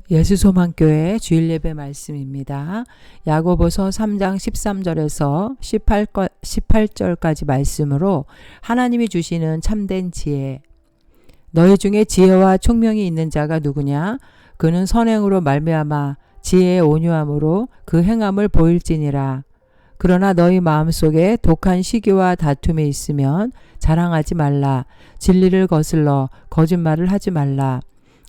예수소망교회 주일예배 말씀입니다. 야고보서 3장 13절에서 18절까지 말씀으로 하나님이 주시는 참된 지혜. 너희 중에 지혜와 총명이 있는 자가 누구냐? 그는 선행으로 말미암아 지혜의 온유함으로 그 행함을 보일지니라. 그러나 너희 마음속에 독한 시기와 다툼이 있으면 자랑하지 말라. 진리를 거슬러 거짓말을 하지 말라.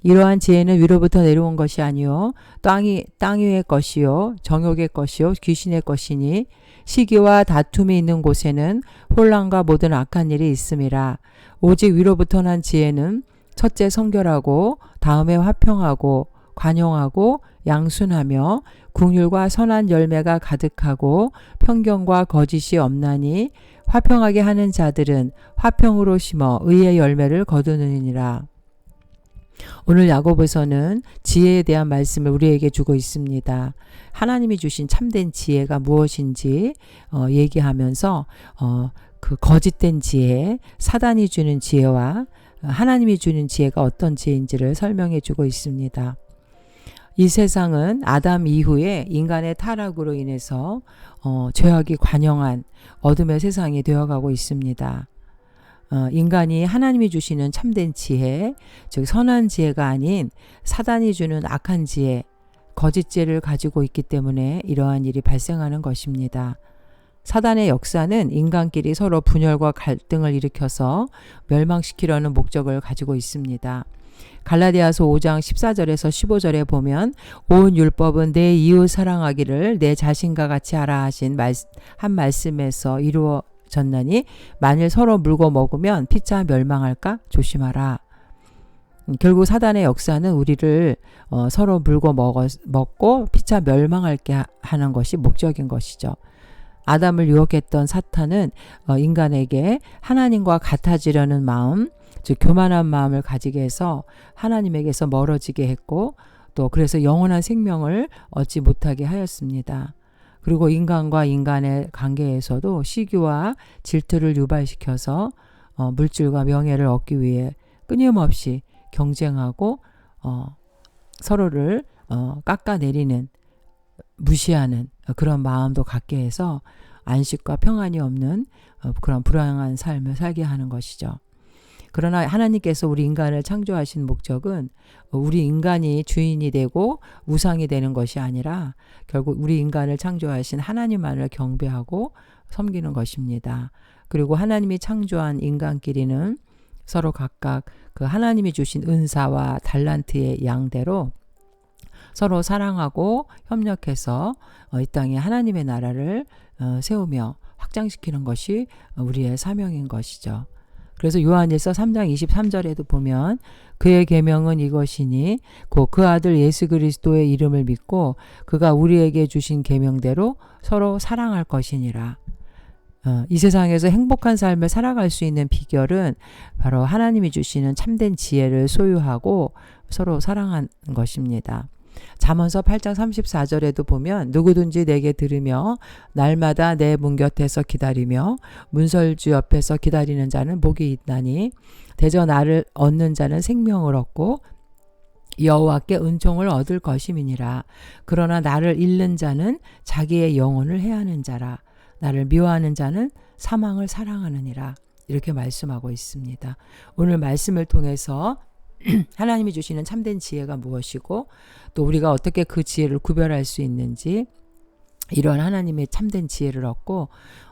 이러한 지혜는 위로부터 내려온 것이 아니요 땅 위의 것이요 정욕의 것이요 귀신의 것이니 시기와 다툼이 있는 곳에는 혼란과 모든 악한 일이 있음이라. 오직 위로부터 난 지혜는 첫째 성결하고 다음에 화평하고 관용하고 양순하며 긍휼과 선한 열매가 가득하고 편견과 거짓이 없나니 화평하게 하는 자들은 화평으로 심어 의의 열매를 거두느니라. 오늘 야고보서는 지혜에 대한 말씀을 우리에게 주고 있습니다. 하나님이 주신 참된 지혜가 무엇인지 얘기하면서 그 거짓된 지혜, 사단이 주는 지혜와 하나님이 주는 지혜가 어떤 지혜인지를 설명해 주고 있습니다. 이 세상은 아담 이후에 인간의 타락으로 인해서 죄악이 관영한 어둠의 세상이 되어가고 있습니다. 인간이 하나님이 주시는 참된 지혜, 즉 선한 지혜가 아닌 사단이 주는 악한 지혜, 거짓 지혜를 가지고 있기 때문에 이러한 일이 발생하는 것입니다. 사단의 역사는 인간끼리 서로 분열과 갈등을 일으켜서 멸망시키려는 목적을 가지고 있습니다. 갈라디아서 5장 14절에서 15절에 보면 온 율법은 내 이웃 사랑하기를 내 자신과 같이 하라 하신 한 말씀에서 이루어졌나니 만일 서로 물고 먹으면 피차 멸망할까 조심하라. 결국 사단의 역사는 우리를 서로 물고 먹고 피차 멸망하게 하는 것이 목적인 것이죠. 아담을 유혹했던 사탄은 인간에게 하나님과 같아지려는 마음, 즉 교만한 마음을 가지게 해서 하나님에게서 멀어지게 했고 또 그래서 영원한 생명을 얻지 못하게 하였습니다. 그리고 인간과 인간의 관계에서도 시기와 질투를 유발시켜서 물질과 명예를 얻기 위해 끊임없이 경쟁하고 서로를 깎아내리는 무시하는 그런 마음도 갖게 해서 안식과 평안이 없는 그런 불안한 삶을 살게 하는 것이죠. 그러나 하나님께서 우리 인간을 창조하신 목적은 우리 인간이 주인이 되고 우상이 되는 것이 아니라 결국 우리 인간을 창조하신 하나님만을 경배하고 섬기는 것입니다. 그리고 하나님이 창조한 인간끼리는 서로 각각 그 하나님이 주신 은사와 달란트의 양대로 서로 사랑하고 협력해서 이 땅에 하나님의 나라를 세우며 확장시키는 것이 우리의 사명인 것이죠. 그래서 요한일서 3장 23절에도 보면 그의 계명은 이것이니 곧 그 아들 예수 그리스도의 이름을 믿고 그가 우리에게 주신 계명대로 서로 사랑할 것이니라. 이 세상에서 행복한 삶을 살아갈 수 있는 비결은 바로 하나님이 주시는 참된 지혜를 소유하고 서로 사랑하는 것입니다. 잠언서 8장 34절에도 보면 누구든지 내게 들으며 날마다 내 문 곁에서 기다리며 문설주 옆에서 기다리는 자는 복이 있나니 대저 나를 얻는 자는 생명을 얻고 여호와께 은총을 얻을 것임이니라. 그러나 나를 잃는 자는 자기의 영혼을 해하는 자라. 나를 미워하는 자는 사망을 사랑하느니라. 이렇게 말씀하고 있습니다. 오늘 말씀을 통해서 하나님이 주시는 참된 지혜가 무엇이고 또 우리가 어떻게 그 지혜를 구별할 수 있는지 이런 하나님의 참된 지혜를 얻고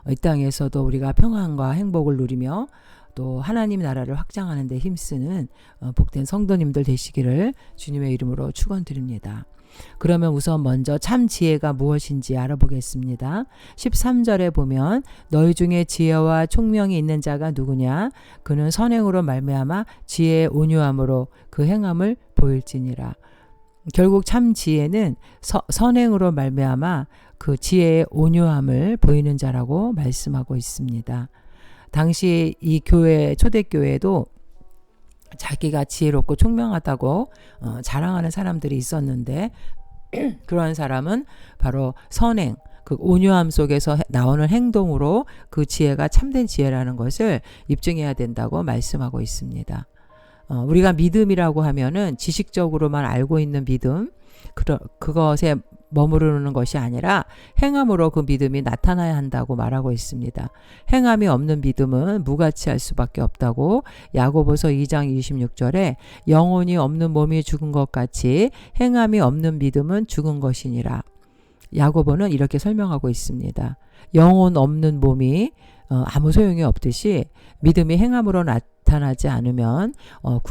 이 땅에서도 우리가 평안과 행복을 누리며 또 하나님 나라를 확장하는 데 힘쓰는 복된 성도님들 되시기를 주님의 이름으로 축원드립니다. 그러면 우선 먼저 참 지혜가 무엇인지 알아보겠습니다. 13절에 보면 너희 중에 지혜와 총명이 있는 자가 누구냐? 그는 선행으로 말미암아 지혜의 온유함으로 그 행함을 보일지니라. 결국 참 지혜는 선행으로 말미암아 그 지혜의 온유함을 보이는 자라고 말씀하고 있습니다. 당시 이 교회 초대교회도 자기가 지혜롭고 총명하다고 자랑하는 사람들이 있었는데 그러한 사람은 바로 선행, 그 온유함 속에서 나오는 행동으로 그 지혜가 참된 지혜라는 것을 입증해야 된다고 말씀하고 있습니다. 우리가 믿음이라고 하면은 지식적으로만 알고 있는 믿음, 그것에 머무르는 것이 아니라 행함으로 그 믿음이 나타나야 한다고 말하고 있습니다. 행함이 없는 믿음은 무가치할 수밖에 없다고 야고보서 2장 26절에 영혼이 없는 몸이 죽은 것 같이 행함이 없는 믿음은 죽은 것이니라. 야고보는 이렇게 설명하고 있습니다. 영혼 없는 몸이 아무 소용이 없듯이 믿음이 행함으로 나타나지 않으면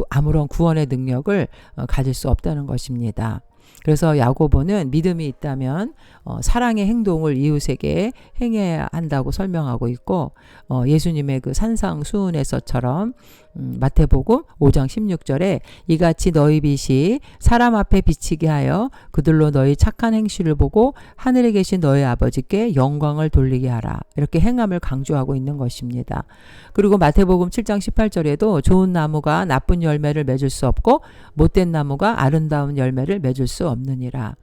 아무런 구원의 능력을 가질 수 없다는 것입니다. 그래서 야고보는 믿음이 있다면 사랑의 행동을 이웃에게 행해야 한다고 설명하고 있고, 예수님의 그 산상수훈에서처럼 마태복음 5장 16절에 이같이 너희 빛이 사람 앞에 비치게 하여 그들로 너희 착한 행실을 보고 하늘에 계신 너희 아버지께 영광을 돌리게 하라. 이렇게 행함을 강조하고 있는 것입니다. 그리고 마태복음 7장 18절에도 좋은 나무가 나쁜 열매를 맺을 수 없고 못된 나무가 아름다운 열매를 맺을 수 없느니라.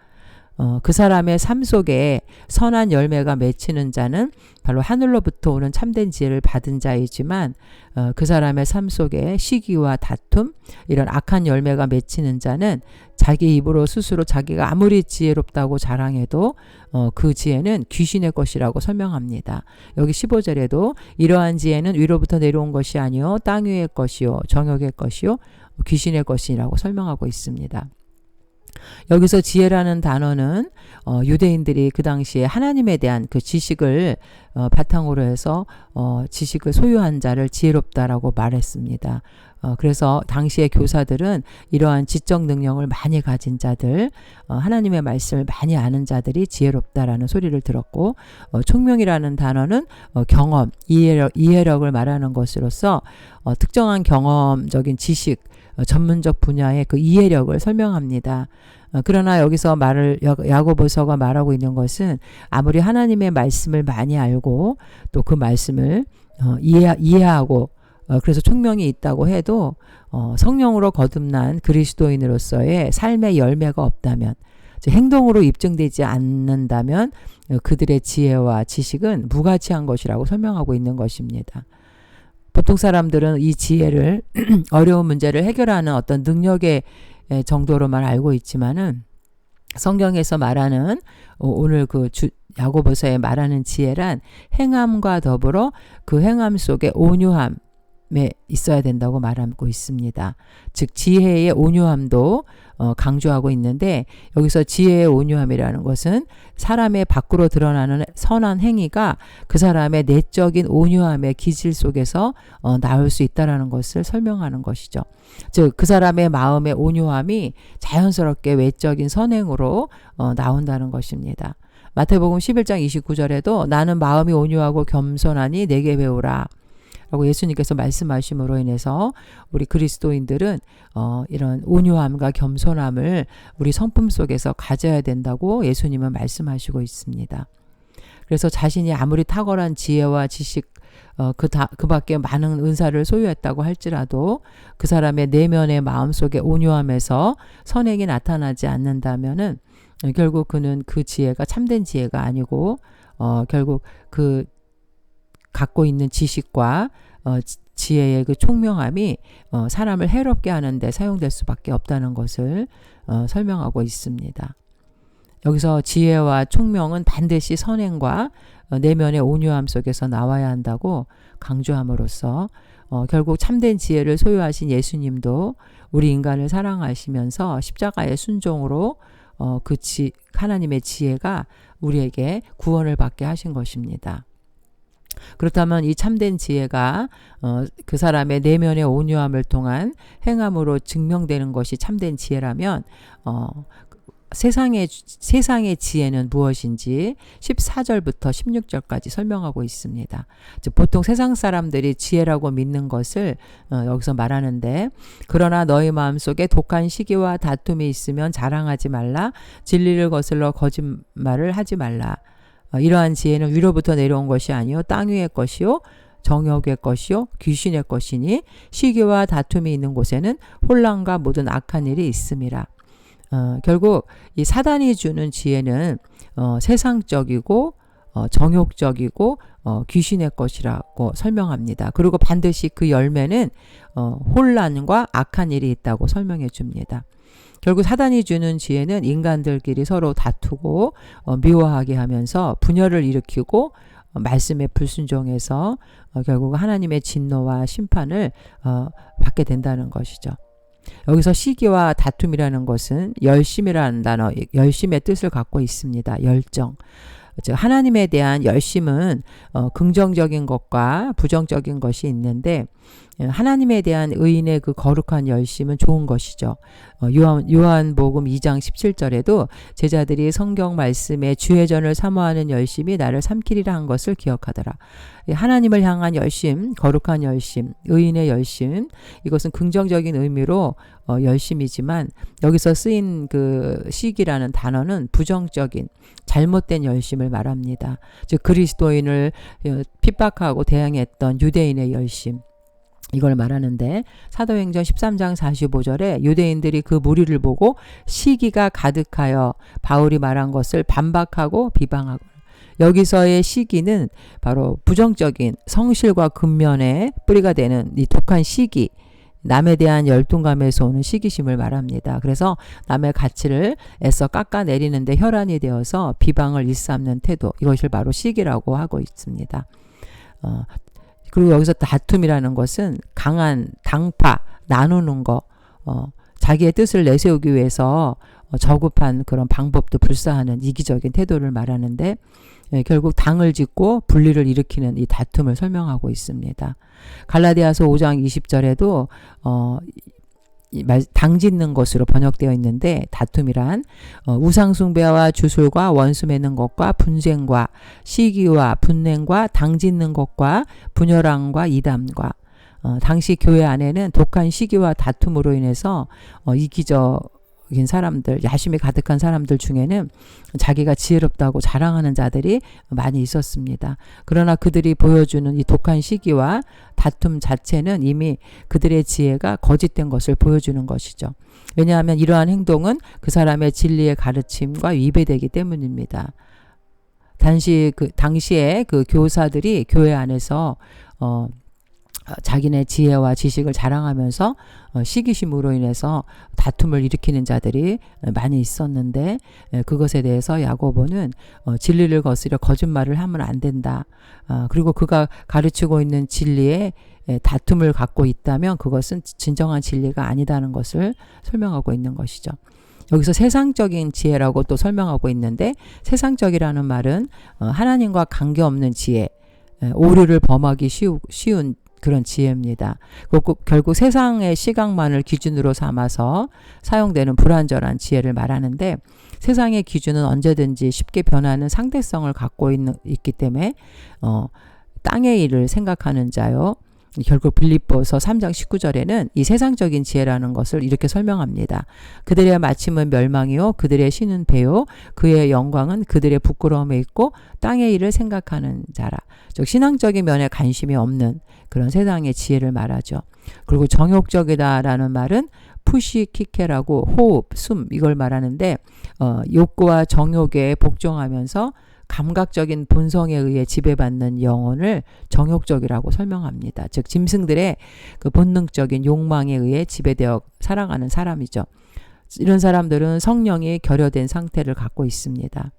그 사람의 삶 속에 선한 열매가 맺히는 자는 바로 하늘로부터 오는 참된 지혜를 받은 자이지만, 그 사람의 삶 속에 시기와 다툼, 이런 악한 열매가 맺히는 자는 자기 입으로 스스로 자기가 아무리 지혜롭다고 자랑해도 그 지혜는 귀신의 것이라고 설명합니다. 여기 15절에도 이러한 지혜는 위로부터 내려온 것이 아니요 땅 위의 것이요 정욕의 것이요 귀신의 것이라고 설명하고 있습니다. 여기서 지혜라는 단어는 유대인들이 그 당시에 하나님에 대한 그 지식을 바탕으로 해서 지식을 소유한 자를 지혜롭다라고 말했습니다. 그래서 당시의 교사들은 이러한 지적 능력을 많이 가진 자들, 하나님의 말씀을 많이 아는 자들이 지혜롭다라는 소리를 들었고, 총명이라는 단어는 경험, 이해력을 말하는 것으로서 특정한 경험적인 지식, 전문적 분야의 그 이해력을 설명합니다. 그러나 여기서 야고보서가 말하고 있는 것은 아무리 하나님의 말씀을 많이 알고 또 그 말씀을 이해하고 그래서 총명이 있다고 해도 성령으로 거듭난 그리스도인으로서의 삶의 열매가 없다면, 행동으로 입증되지 않는다면 그들의 지혜와 지식은 무가치한 것이라고 설명하고 있는 것입니다. 보통 사람들은 이 지혜를 어려운 문제를 해결하는 어떤 능력의 정도로만 알고 있지만은, 성경에서 말하는 오늘 그 야고보서에 말하는 지혜란 행함과 더불어 그 행함 속에 온유함에 있어야 된다고 말하고 있습니다. 즉 지혜의 온유함도 강조하고 있는데, 여기서 지혜의 온유함이라는 것은 사람의 밖으로 드러나는 선한 행위가 그 사람의 내적인 온유함의 기질 속에서 나올 수 있다는 것을 설명하는 것이죠. 즉 그 사람의 마음의 온유함이 자연스럽게 외적인 선행으로 나온다는 것입니다. 마태복음 11장 29절에도 나는 마음이 온유하고 겸손하니 내게 배우라 라고 예수님께서 말씀하심으로 인해서 우리 그리스도인들은 이런 온유함과 겸손함을 우리 성품 속에서 가져야 된다고 예수님은 말씀하시고 있습니다. 그래서 자신이 아무리 탁월한 지혜와 지식 그 밖에 많은 은사를 소유했다고 할지라도 그 사람의 내면의 마음속에 온유함에서 선행이 나타나지 않는다면은 결국 그는 그 지혜가 참된 지혜가 아니고 결국 그 갖고 있는 지식과 지혜의 그 총명함이 사람을 해롭게 하는데 사용될 수밖에 없다는 것을 설명하고 있습니다. 여기서 지혜와 총명은 반드시 선행과 내면의 온유함 속에서 나와야 한다고 강조함으로써 결국 참된 지혜를 소유하신 예수님도 우리 인간을 사랑하시면서 십자가의 순종으로 하나님의 지혜가 우리에게 구원을 받게 하신 것입니다. 그렇다면 이 참된 지혜가 그 사람의 내면의 온유함을 통한 행함으로 증명되는 것이 참된 지혜라면 세상의 지혜는 무엇인지 14절부터 16절까지 설명하고 있습니다. 즉 보통 세상 사람들이 지혜라고 믿는 것을 여기서 말하는데, 그러나 너희 마음속에 독한 시기와 다툼이 있으면 자랑하지 말라. 진리를 거슬러 거짓말을 하지 말라. 이러한 지혜는 위로부터 내려온 것이 아니요 땅 위의 것이요 정욕의 것이요 귀신의 것이니 시기와 다툼이 있는 곳에는 혼란과 모든 악한 일이 있음이라. 결국 이 사단이 주는 지혜는 세상적이고 정욕적이고 귀신의 것이라고 설명합니다. 그리고 반드시 그 열매는 혼란과 악한 일이 있다고 설명해 줍니다. 결국 사단이 주는 지혜는 인간들끼리 서로 다투고 미워하게 하면서 분열을 일으키고 말씀에 불순종해서 결국 하나님의 진노와 심판을 받게 된다는 것이죠. 여기서 시기와 다툼이라는 것은 열심이라는 단어, 열심의 뜻을 갖고 있습니다. 열정. 즉 하나님에 대한 열심은 긍정적인 것과 부정적인 것이 있는데 하나님에 대한 의인의 그 거룩한 열심은 좋은 것이죠. 요한복음 2장 17절에도 제자들이 성경 말씀에 주의 전을 사모하는 열심이 나를 삼키리라 한 것을 기억하더라. 하나님을 향한 열심, 거룩한 열심, 의인의 열심, 이것은 긍정적인 의미로 열심이지만 여기서 쓰인 그 시기라는 단어는 부정적인 잘못된 열심을 말합니다. 즉 그리스도인을 핍박하고 대항했던 유대인의 열심, 이걸 말하는데 사도행전 13장 45절에 유대인들이 그 무리를 보고 시기가 가득하여 바울이 말한 것을 반박하고 비방하고, 여기서의 시기는 바로 부정적인 성실과 근면의 뿌리가 되는 이 독한 시기, 남에 대한 열등감에서 오는 시기심을 말합니다. 그래서 남의 가치를 애써 깎아내리는데 혈안이 되어서 비방을 일삼는 태도, 이것을 바로 시기라고 하고 있습니다. 그리고 여기서 다툼이라는 것은 강한 당파, 나누는 거, 자기의 뜻을 내세우기 위해서 저급한 그런 방법도 불사하는 이기적인 태도를 말하는데 결국 당을 짓고 분리를 일으키는 이 다툼을 설명하고 있습니다. 갈라디아서 5장 20절에도 당 짓는 것으로 번역되어 있는데 다툼이란 우상숭배와 주술과 원수 맺는 것과 분쟁과 시기와 분냉과 당 짓는 것과 분열함과 이담과 당시 교회 안에는 독한 시기와 다툼으로 인해서 이기적인 사람들, 야심이 가득한 사람들 중에는 자기가 지혜롭다고 자랑하는 자들이 많이 있었습니다. 그러나 그들이 보여주는 이 독한 시기와 다툼 자체는 이미 그들의 지혜가 거짓된 것을 보여주는 것이죠. 왜냐하면 이러한 행동은 그 사람의 진리의 가르침과 위배되기 때문입니다. 당시에 그 교사들이 교회 안에서 자기네 지혜와 지식을 자랑하면서 시기심으로 인해서 다툼을 일으키는 자들이 많이 있었는데 그것에 대해서 야고보는 진리를 거스려 거짓말을 하면 안 된다. 그리고 그가 가르치고 있는 진리에 다툼을 갖고 있다면 그것은 진정한 진리가 아니다는 것을 설명하고 있는 것이죠. 여기서 세상적인 지혜라고 또 설명하고 있는데 세상적이라는 말은 하나님과 관계없는 지혜, 오류를 범하기 쉬운 그런 지혜입니다. 결국 세상의 시각만을 기준으로 삼아서 사용되는 불완전한 지혜를 말하는데 세상의 기준은 언제든지 쉽게 변하는 상대성을 갖고 있기 때문에 땅의 일을 생각하는 자요. 결국 빌립보서 3장 19절에는 이 세상적인 지혜라는 것을 이렇게 설명합니다. 그들의 마침은 멸망이요 그들의 신은 배요 그의 영광은 그들의 부끄러움에 있고 땅의 일을 생각하는 자라. 즉 신앙적인 면에 관심이 없는 그런 세상의 지혜를 말하죠. 그리고 정욕적이다라는 말은 푸시키케라고 호흡, 숨 이걸 말하는데 욕구와 정욕에 복종하면서 감각적인 본성에 의해 지배받는 영혼을 정욕적이라고 설명합니다. 즉 짐승들의 그 본능적인 욕망에 의해 지배되어 살아가는 사람이죠. 이런 사람들은 성령이 결여된 상태를 갖고 있습니다.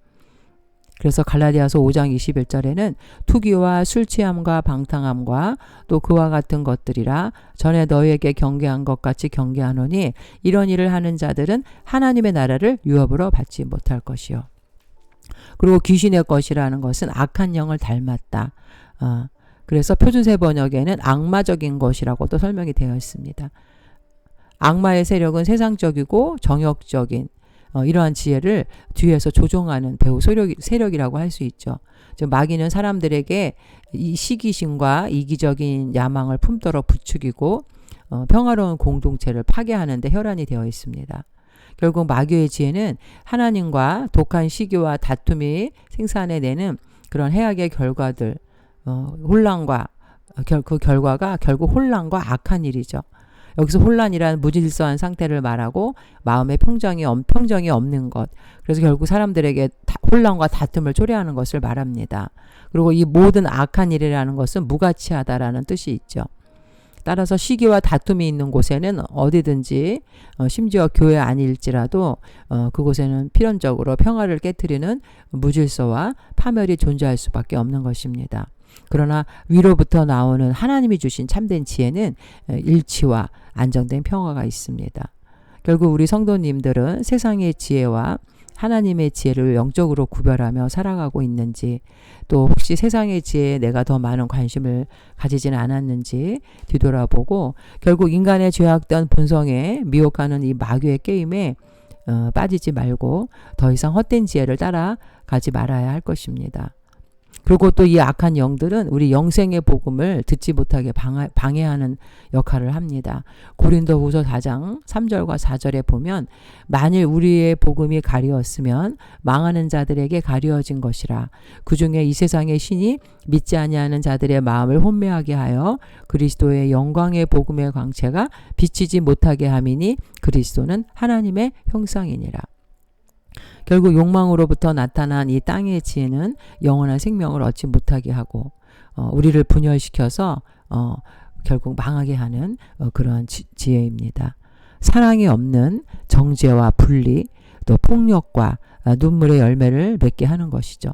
그래서 갈라디아서 5장 21절에는 투기와 술취함과 방탕함과 또 그와 같은 것들이라 전에 너희에게 경계한 것 같이 경계하노니 이런 일을 하는 자들은 하나님의 나라를 유업으로 받지 못할 것이요. 그리고 귀신의 것이라는 것은 악한 영을 닮았다. 그래서 표준세 번역에는 악마적인 것이라고도 설명이 되어 있습니다. 악마의 세력은 세상적이고 정욕적인 이러한 지혜를 뒤에서 조종하는 배후 세력이라고 할 수 있죠. 즉 마귀는 사람들에게 이 시기심과 이기적인 야망을 품도록 부추기고 평화로운 공동체를 파괴하는 데 혈안이 되어 있습니다. 결국 마귀의 지혜는 하나님과 독한 시기와 다툼이 생산해내는 그런 해악의 결과들, 혼란과 그 결과가 결국 혼란과 악한 일이죠. 여기서 혼란이란 무질서한 상태를 말하고 마음의 평정이 없는 것. 그래서 결국 사람들에게 혼란과 다툼을 초래하는 것을 말합니다. 그리고 이 모든 악한 일이라는 것은 무가치하다라는 뜻이 있죠. 따라서 시기와 다툼이 있는 곳에는 어디든지 심지어 교회 아닐지라도 그곳에는 필연적으로 평화를 깨트리는 무질서와 파멸이 존재할 수밖에 없는 것입니다. 그러나 위로부터 나오는 하나님이 주신 참된 지혜는 일치와 안정된 평화가 있습니다. 결국 우리 성도님들은 세상의 지혜와 하나님의 지혜를 영적으로 구별하며 살아가고 있는지, 또 혹시 세상의 지혜에 내가 더 많은 관심을 가지지는 않았는지 뒤돌아보고 결국 인간의 죄악된 본성에 미혹하는 이 마귀의 게임에 빠지지 말고 더 이상 헛된 지혜를 따라가지 말아야 할 것입니다. 그리고 또 이 악한 영들은 우리 영생의 복음을 듣지 못하게 방해하는 역할을 합니다. 고린도후서 4장 3절과 4절에 보면 만일 우리의 복음이 가리웠으면 망하는 자들에게 가리워진 것이라. 그중에 이 세상의 신이 믿지 아니하는 자들의 마음을 혼미하게 하여 그리스도의 영광의 복음의 광채가 비치지 못하게 함이니 그리스도는 하나님의 형상이니라. 결국 욕망으로부터 나타난 이 땅의 지혜는 영원한 생명을 얻지 못하게 하고 우리를 분열시켜서 결국 망하게 하는 그런 지혜입니다. 사랑이 없는 정죄와 분리, 또 폭력과 눈물의 열매를 맺게 하는 것이죠.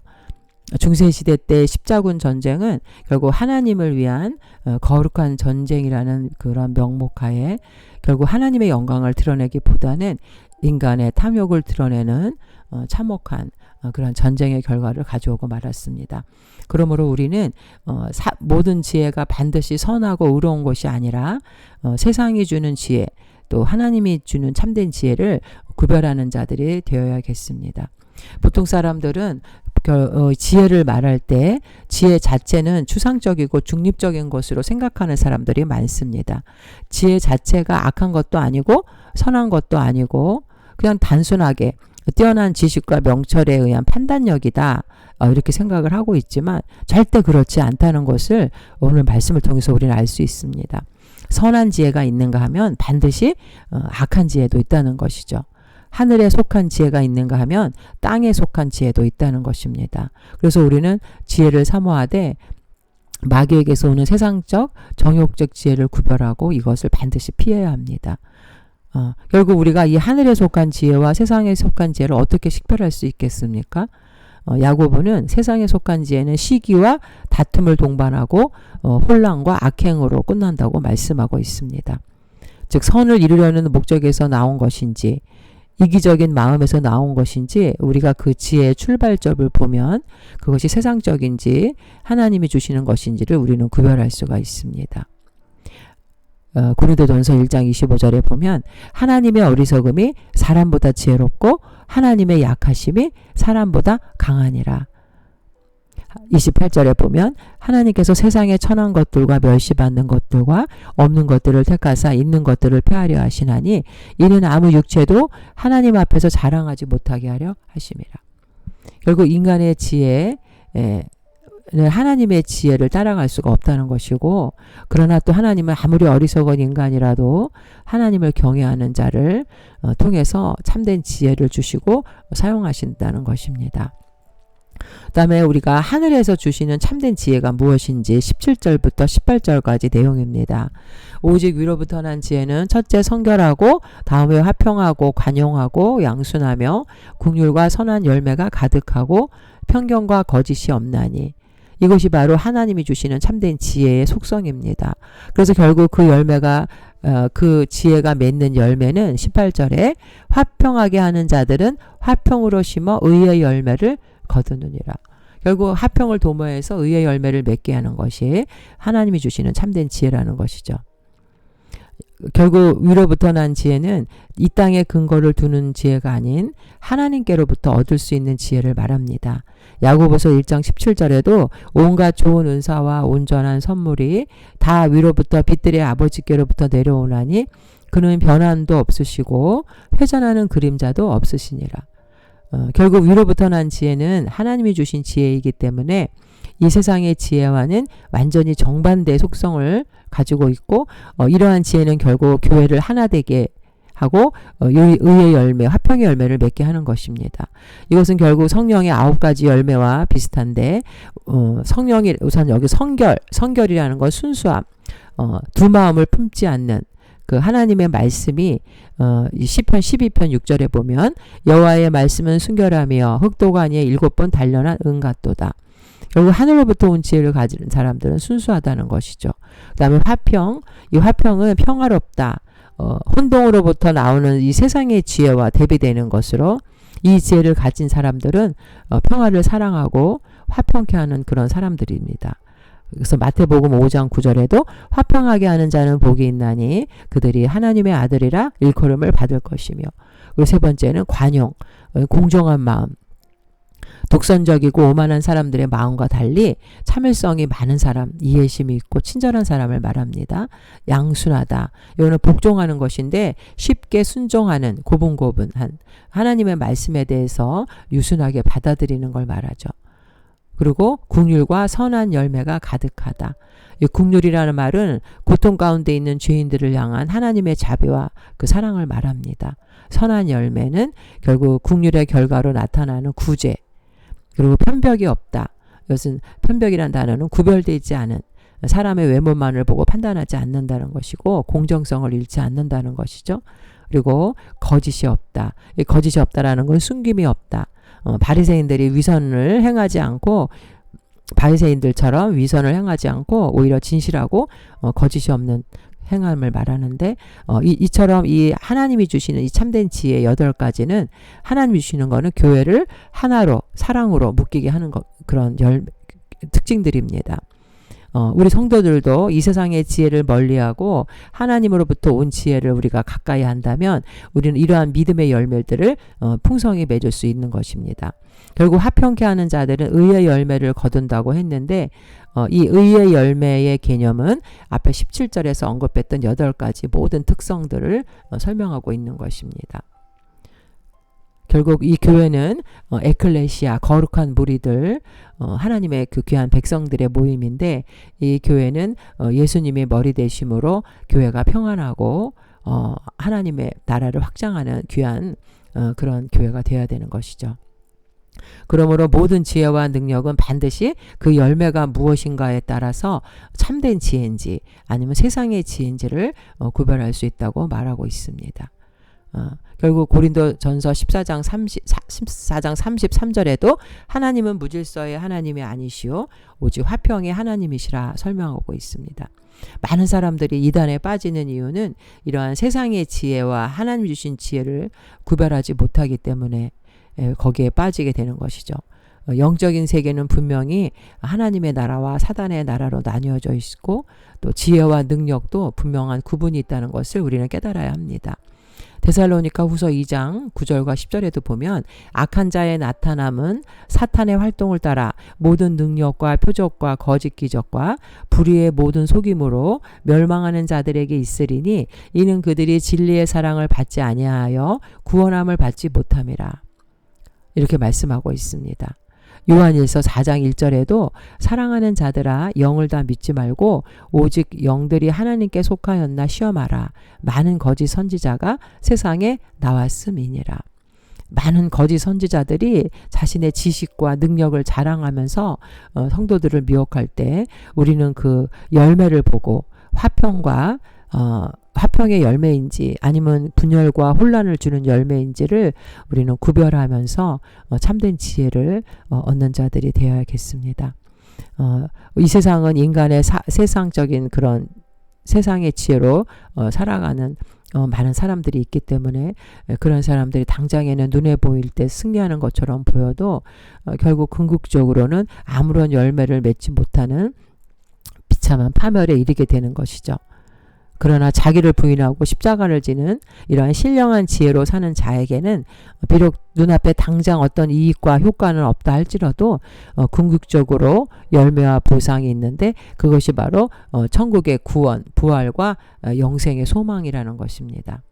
중세시대 때 십자군 전쟁은 결국 하나님을 위한 거룩한 전쟁이라는 그런 명목하에 결국 하나님의 영광을 드러내기보다는 인간의 탐욕을 드러내는 참혹한 그런 전쟁의 결과를 가져오고 말았습니다. 그러므로 우리는 모든 지혜가 반드시 선하고 의로운 것이 아니라 세상이 주는 지혜, 또 하나님이 주는 참된 지혜를 구별하는 자들이 되어야겠습니다. 보통 사람들은 지혜를 말할 때 지혜 자체는 추상적이고 중립적인 것으로 생각하는 사람들이 많습니다. 지혜 자체가 악한 것도 아니고 선한 것도 아니고 그냥 단순하게 뛰어난 지식과 명철에 의한 판단력이다, 이렇게 생각을 하고 있지만 절대 그렇지 않다는 것을 오늘 말씀을 통해서 우리는 알 수 있습니다. 선한 지혜가 있는가 하면 반드시 악한 지혜도 있다는 것이죠. 하늘에 속한 지혜가 있는가 하면 땅에 속한 지혜도 있다는 것입니다. 그래서 우리는 지혜를 사모하되 마귀에게서 오는 세상적 정욕적 지혜를 구별하고 이것을 반드시 피해야 합니다. 결국 우리가 이 하늘에 속한 지혜와 세상에 속한 지혜를 어떻게 식별할 수 있겠습니까? 야고보는 세상에 속한 지혜는 시기와 다툼을 동반하고 혼란과 악행으로 끝난다고 말씀하고 있습니다. 즉 선을 이루려는 목적에서 나온 것인지 이기적인 마음에서 나온 것인지 우리가 그 지혜의 출발점을 보면 그것이 세상적인지 하나님이 주시는 것인지를 우리는 구별할 수가 있습니다. 고린도전서 1장 25절에 보면 하나님의 어리석음이 사람보다 지혜롭고 하나님의 약하심이 사람보다 강하니라. 28절에 보면 하나님께서 세상에 천한 것들과 멸시받는 것들과 없는 것들을 택하사 있는 것들을 폐하려 하시나니 이는 아무 육체도 하나님 앞에서 자랑하지 못하게 하려 하심이라. 결국 인간의 지혜, 하나님의 지혜를 따라갈 수가 없다는 것이고, 그러나 또 하나님은 아무리 어리석은 인간이라도 하나님을 경외하는 자를 통해서 참된 지혜를 주시고 사용하신다는 것입니다. 그 다음에 우리가 하늘에서 주시는 참된 지혜가 무엇인지 17절부터 18절까지 내용입니다. 오직 위로부터 난 지혜는 첫째 성결하고 다음에 화평하고 관용하고 양순하며 긍휼과 선한 열매가 가득하고 편견과 거짓이 없나니 이것이 바로 하나님이 주시는 참된 지혜의 속성입니다. 그래서 결국 그 열매가 그 지혜가 맺는 열매는 18절에 화평하게 하는 자들은 화평으로 심어 의의 열매를 거두느니라. 결국 화평을 도모해서 의의 열매를 맺게 하는 것이 하나님이 주시는 참된 지혜라는 것이죠. 결국 위로부터 난 지혜는 이 땅에 근거를 두는 지혜가 아닌 하나님께로부터 얻을 수 있는 지혜를 말합니다. 야고보서 1장 17절에도 온갖 좋은 은사와 온전한 선물이 다 위로부터 빛들의 아버지께로부터 내려오나니 그는 변함도 없으시고 회전하는 그림자도 없으시니라. 결국 위로부터 난 지혜는 하나님이 주신 지혜이기 때문에 이 세상의 지혜와는 완전히 정반대의 속성을 가지고 있고 이러한 지혜는 결국 교회를 하나 되게 하고 의의 열매, 화평의 열매를 맺게 하는 것입니다. 이것은 결국 성령의 9가지 열매와 비슷한데 성령이 우선 여기 성결이라는 건 순수함, 두 마음을 품지 않는 그 하나님의 말씀이 이 시편 12편 6절에 보면 여호와의 말씀은 순결하며 흑도가 아니에 7번 단련한 은 같도다. 결국 하늘로부터 온 지혜를 가진 사람들은 순수하다는 것이죠. 그 다음에 화평, 이 화평은 평화롭다. 혼동으로부터 나오는 이 세상의 지혜와 대비되는 것으로 이 지혜를 가진 사람들은 평화를 사랑하고 화평케 하는 그런 사람들입니다. 그래서 마태복음 5장 9절에도 화평하게 하는 자는 복이 있나니 그들이 하나님의 아들이라 일컬음을 받을 것이며, 그리고 세 번째는 관용, 공정한 마음. 독선적이고 오만한 사람들의 마음과 달리 참을성이 많은 사람, 이해심이 있고 친절한 사람을 말합니다. 양순하다. 이거는 복종하는 것인데 쉽게 순종하는 고분고분한 하나님의 말씀에 대해서 유순하게 받아들이는 걸 말하죠. 그리고 국률과 선한 열매가 가득하다. 이 국률이라는 말은 고통 가운데 있는 죄인들을 향한 하나님의 자비와 그 사랑을 말합니다. 선한 열매는 결국 국률의 결과로 나타나는 구제, 그리고 편벽이 없다. 이것은 편벽이란 단어는 구별되지 않은, 사람의 외모만을 보고 판단하지 않는다는 것이고 공정성을 잃지 않는다는 것이죠. 그리고 거짓이 없다. 이 거짓이 없다라는 건 숨김이 없다. 바리새인들이 위선을 행하지 않고, 바리새인들처럼 위선을 행하지 않고 오히려 진실하고 거짓이 없는 행함을 말하는데, 이처럼 이 하나님이 주시는 이 참된 지혜 8가지는 하나님이 주시는 거는 교회를 하나로 사랑으로 묶이게 하는 그런 특징들입니다. 우리 성도들도 이 세상의 지혜를 멀리하고 하나님으로부터 온 지혜를 우리가 가까이 한다면 우리는 이러한 믿음의 열매들을 풍성히 맺을 수 있는 것입니다. 결국 화평케 하는 자들은 의의 열매를 거둔다고 했는데, 이 의의 열매의 개념은 앞에 17절에서 언급했던 8가지 모든 특성들을 설명하고 있는 것입니다. 결국 이 교회는 에클레시아, 거룩한 무리들, 하나님의 그 귀한 백성들의 모임인데, 이 교회는 예수님이 머리 되심으로 교회가 평안하고 하나님의 나라를 확장하는 귀한 그런 교회가 되어야 되는 것이죠. 그러므로 모든 지혜와 능력은 반드시 그 열매가 무엇인가에 따라서 참된 지혜인지 아니면 세상의 지혜인지를 구별할 수 있다고 말하고 있습니다. 결국 고린도전서 14장 33절에도 하나님은 무질서의 하나님이 아니시오 오직 화평의 하나님이시라 설명하고 있습니다. 많은 사람들이 이단에 빠지는 이유는 이러한 세상의 지혜와 하나님 주신 지혜를 구별하지 못하기 때문에 거기에 빠지게 되는 것이죠. 영적인 세계는 분명히 하나님의 나라와 사단의 나라로 나뉘어져 있고, 또 지혜와 능력도 분명한 구분이 있다는 것을 우리는 깨달아야 합니다. 데살로니가 후서 2장 9절과 10절에도 보면 악한 자의 나타남은 사탄의 활동을 따라 모든 능력과 표적과 거짓 기적과 불의의 모든 속임으로 멸망하는 자들에게 있으리니 이는 그들이 진리의 사랑을 받지 아니하여 구원함을 받지 못함이라. 이렇게 말씀하고 있습니다. 요한일서 4장 1절에도 사랑하는 자들아 영을 다 믿지 말고 오직 영들이 하나님께 속하였나 시험하라. 많은 거짓 선지자가 세상에 나왔음이니라. 많은 거짓 선지자들이 자신의 지식과 능력을 자랑하면서 성도들을 미혹할 때 우리는 그 열매를 보고 화평의 열매인지 아니면 분열과 혼란을 주는 열매인지를 우리는 구별하면서 참된 지혜를 얻는 자들이 되어야겠습니다. 이 세상은 인간의 세상적인 그런 세상의 지혜로 살아가는 많은 사람들이 있기 때문에 그런 사람들이 당장에는 눈에 보일 때 승리하는 것처럼 보여도 결국 궁극적으로는 아무런 열매를 맺지 못하는 비참한 파멸에 이르게 되는 것이죠. 그러나 자기를 부인하고 십자가를 지는 이러한 신령한 지혜로 사는 자에게는 비록 눈앞에 당장 어떤 이익과 효과는 없다 할지라도 궁극적으로 열매와 보상이 있는데 그것이 바로 천국의 구원, 부활과 영생의 소망이라는 것입니다.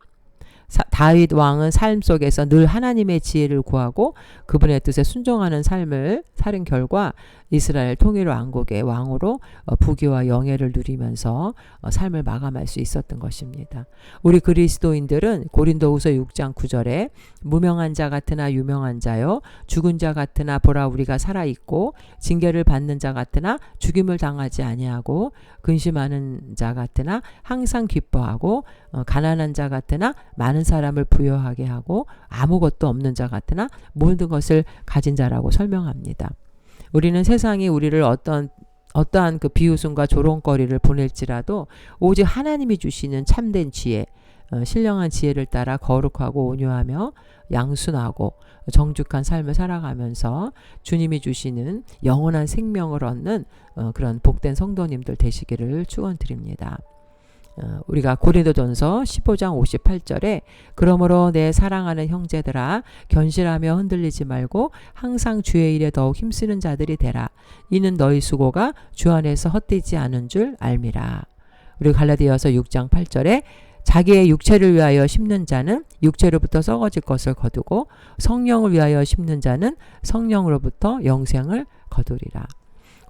다윗 왕은 삶 속에서 늘 하나님의 지혜를 구하고 그분의 뜻에 순종하는 삶을 살은 결과 이스라엘 통일 왕국의 왕으로 부귀와 영예를 누리면서 삶을 마감할 수 있었던 것입니다. 우리 그리스도인들은 고린도후서 6장 9절에 무명한 자 같으나 유명한 자요 죽은 자 같으나 보라 우리가 살아있고 징계를 받는 자 같으나 죽임을 당하지 아니하고 근심하는 자 같으나 항상 기뻐하고 가난한 자 같으나 많은 사람을 부여하게 하고 아무것도 없는 자 같으나 모든 것을 가진 자라고 설명합니다. 우리는 세상이 우리를 어떠한 그 비웃음과 조롱거리를 보낼지라도 오직 하나님이 주시는 참된 지혜, 신령한 지혜를 따라 거룩하고 온유하며 양순하고 정직한 삶을 살아가면서 주님이 주시는 영원한 생명을 얻는 그런 복된 성도님들 되시기를 축원드립니다. 우리가 고린도전서 15장 58절에 그러므로 내 사랑하는 형제들아 견실하며 흔들리지 말고 항상 주의 일에 더욱 힘쓰는 자들이 되라. 이는 너희 수고가 주 안에서 헛되지 않은 줄 알미라. 우리 갈라디아서 6장 8절에 자기의 육체를 위하여 심는 자는 육체로부터 썩어질 것을 거두고 성령을 위하여 심는 자는 성령으로부터 영생을 거두리라.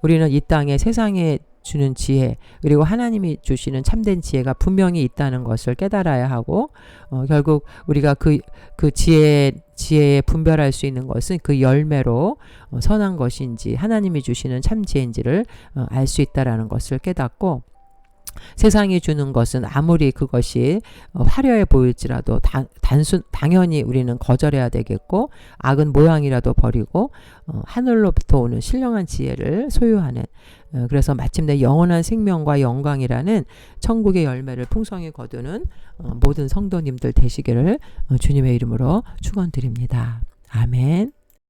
우리는 이 땅에 세상에 주는 지혜 그리고 하나님이 주시는 참된 지혜가 분명히 있다는 것을 깨달아야 하고 결국 우리가 그 지혜에 분별할 수 있는 것은 그 열매로 선한 것인지 하나님이 주시는 참 지혜인지를 알 수 있다라는 것을 깨닫고 세상이 주는 것은 아무리 그것이 화려해 보일지라도 당연히 우리는 거절해야 되겠고 악은 모양이라도 버리고 하늘로부터 오는 신령한 지혜를 소유하는 그래서 마침내 영원한 생명과 영광이라는 천국의 열매를 풍성히 거두는 모든 성도님들 되시기를 주님의 이름으로 축원드립니다. 아멘.